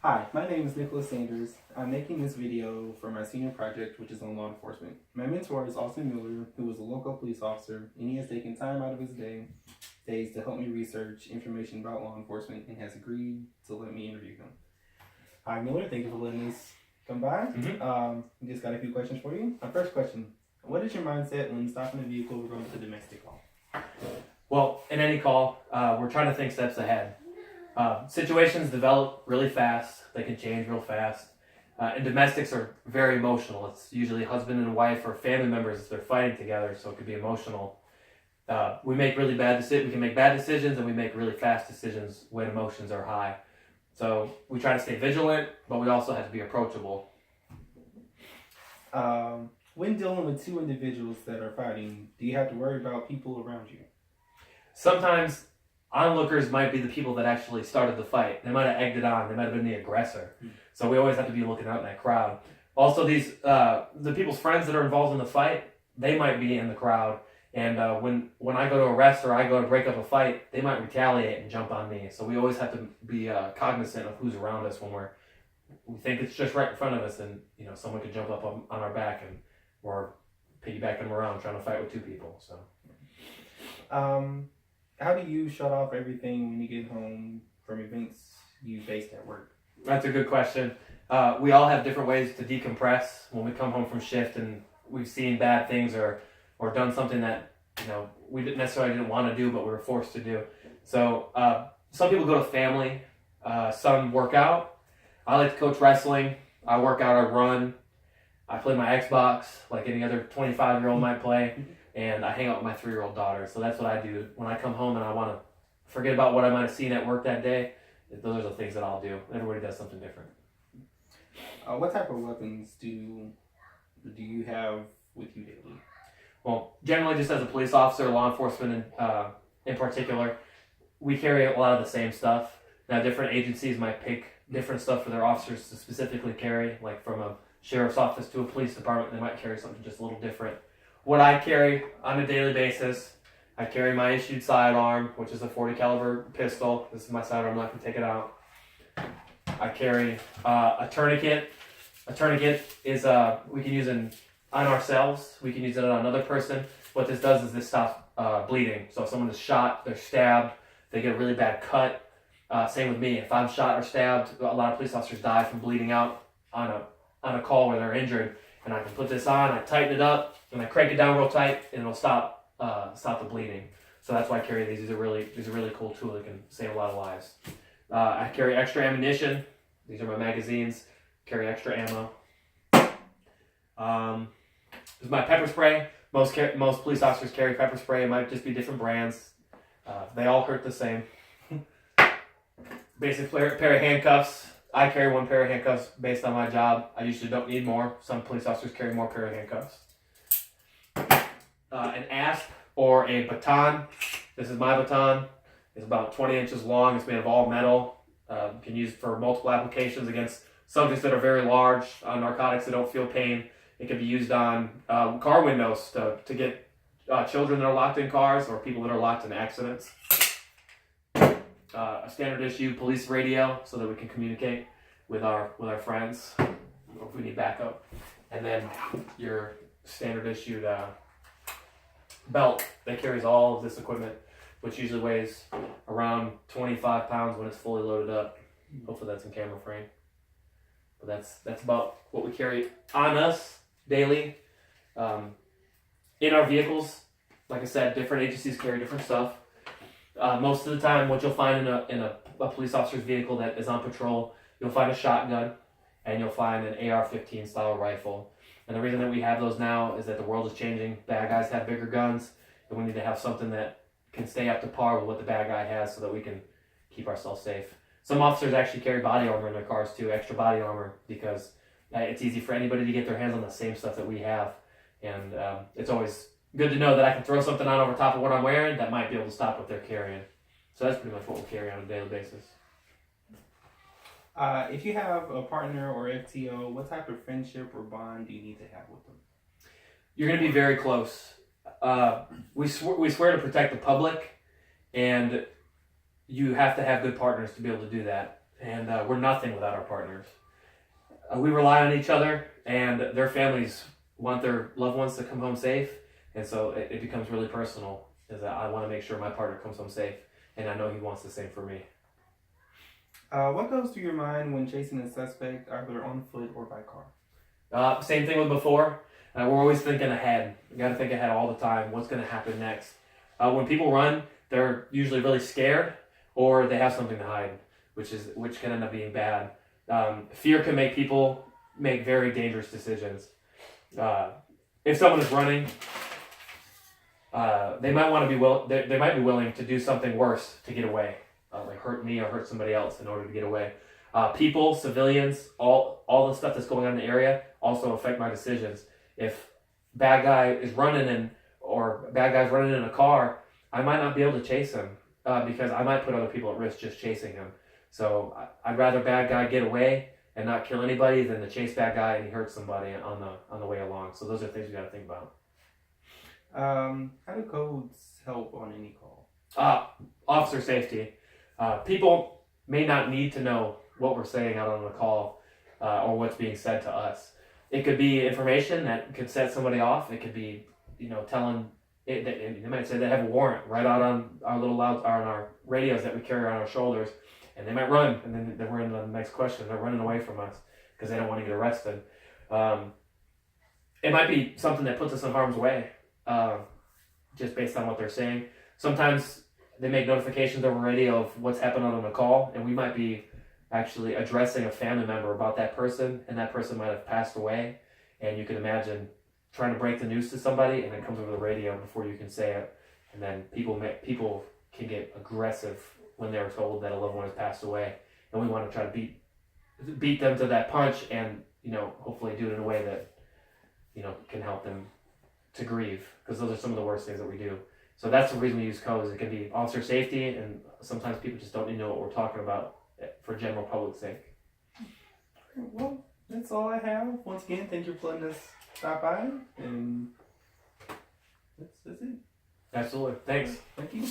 Hi, my name is Nicholas Sanders. I'm making this video for my senior project, which is on law enforcement. My mentor is Austin Miller, who is a local police officer, and he has taken time out of his days to help me research information about law enforcement and has agreed to let me interview him. Hi, Miller. Thank you for letting us come by. We just got a few questions for you. My first question: what is your mindset when stopping a vehicle or going to domestic call? Well, in any call, we're trying to think steps ahead. Situations develop really fast. They can change real fast. And domestics are very emotional. It's usually husband and wife or family members. They're fighting together, so it could be emotional. We make really bad decisions. We can make bad decisions, and we make really fast decisions when emotions are high. So we try to stay vigilant, but we also have to be approachable. When dealing with two individuals that are fighting, do you have to worry about people around you? Sometimes onlookers might be the people that actually started the fight. They might have egged it on. They might have been the aggressor. So we always have to be looking out in that crowd. Also, the people's friends that are involved in the fight, they might be in the crowd. And when I go to arrest or I go to break up a fight, they might retaliate and jump on me. So we always have to be cognizant of who's around us when we think it's just right in front of us, and someone could jump up on our back and we're piggybacking them around trying to fight with two people. So. How do you shut off everything when you get home from events you faced at work? That's a good question. We all have different ways to decompress when we come home from shift and we've seen bad things or done something that we didn't want to do, but we were forced to do. So some people go to family. Some work out. I like to coach wrestling. I work out. I run. I play my Xbox like any other 25-year-old might play. And I hang out with my 3-year-old daughter. So that's what I do. When I come home and I want to forget about what I might have seen at work that day, those are the things that I'll do. Everybody does something different. What type of weapons do you have with you daily? Well, generally just as a police officer, law enforcement in particular, we carry a lot of the same stuff. Now different agencies might pick different stuff for their officers to specifically carry. Like from a sheriff's office to a police department, they might carry something just a little different. What I carry on a daily basis, I carry my issued sidearm, which is a .40 caliber pistol. This is my sidearm. I'm not going to take it out. I carry a tourniquet. A tourniquet is we can use on ourselves. We can use it on another person. What this does is this stops bleeding. So if someone is shot, they're stabbed, they get a really bad cut. Same with me. If I'm shot or stabbed, a lot of police officers die from bleeding out on a call where they're injured. And I can put this on, I tighten it up, and I crank it down real tight, and it'll stop the bleeding. So that's why I carry these. These are really cool tool that can save a lot of lives. I carry extra ammunition. These are my magazines. Carry extra ammo. This is my pepper spray. Most police officers carry pepper spray. It might just be different brands. They all hurt the same. Basic pair of handcuffs. I carry one pair of handcuffs based on my job. I usually don't need more. Some police officers carry more pair of handcuffs. An asp or a baton. This is my baton. It's about 20 inches long. It's made of all metal. You can use it for multiple applications against subjects that are very large, narcotics that don't feel pain. It can be used on car windows to get children that are locked in cars or people that are locked in accidents. A standard issue police radio so that we can communicate with our friends if we need backup, and then your standard issued belt that carries all of this equipment, which usually weighs around 25 pounds when it's fully loaded up. Hopefully that's in camera frame. But that's about what we carry on us daily. In our vehicles, like I said, different agencies carry different stuff. Most of the time, what you'll find in a police officer's vehicle that is on patrol, you'll find a shotgun and you'll find an AR-15 style rifle. And the reason that we have those now is that the world is changing. Bad guys have bigger guns, and we need to have something that can stay up to par with what the bad guy has so that we can keep ourselves safe. Some officers actually carry body armor in their cars too, extra body armor, because it's easy for anybody to get their hands on the same stuff that we have. And it's always good to know that I can throw something on over top of what I'm wearing that might be able to stop what they're carrying. So that's pretty much what we carry on a daily basis. If you have a partner or FTO, what type of friendship or bond do you need to have with them? You're going to be very close. We swear to protect the public, and you have to have good partners to be able to do that. and we're nothing without our partners. We rely on each other, and their families want their loved ones to come home safe, and so it becomes really personal. Is that I want to make sure my partner comes home safe, and I know he wants the same for me. What goes through your mind when chasing a suspect, either on foot or by car? Same thing with before. We're always thinking ahead. We got to think ahead all the time. What's going to happen next? When people run, they're usually really scared, or they have something to hide, which can end up being bad. Fear can make people make very dangerous decisions. If someone is running, they might want to be they might be willing to do something worse to get away, like hurt me or hurt somebody else in order to get away. People, civilians, all the stuff that's going on in the area also affect my decisions. If bad guy is running or bad guy's running in a car, I might not be able to chase him because I might put other people at risk just chasing him. So I'd rather bad guy get away and not kill anybody than to chase bad guy and he hurts somebody on the way along. So those are things we got to think about. How do codes help on any call? Officer safety. People may not need to know what we're saying out on the call or what's being said to us. It could be information that could set somebody off. It could be, telling it. They might say they have a warrant right out on our on our radios that we carry on our shoulders, and they might run, and then we're in the next question. They're running away from us because they don't want to get arrested. It might be something that puts us in harm's way, just based on what they're saying. Sometimes they make notifications over radio of what's happening on the call, and we might be actually addressing a family member about that person, and that person might have passed away. And you can imagine trying to break the news to somebody, and it comes over the radio before you can say it, and then people can get aggressive when they're told that a loved one has passed away, and we want to try to beat them to that punch, and hopefully do it in a way that can help them to grieve, because those are some of the worst things that we do. So that's the reason we use codes. It can be officer safety, and sometimes people just don't even know what we're talking about for general public sake. Well, that's all I have. Once again, thank you for letting us stop by, and that's it. Absolutely. Thanks. Thank you.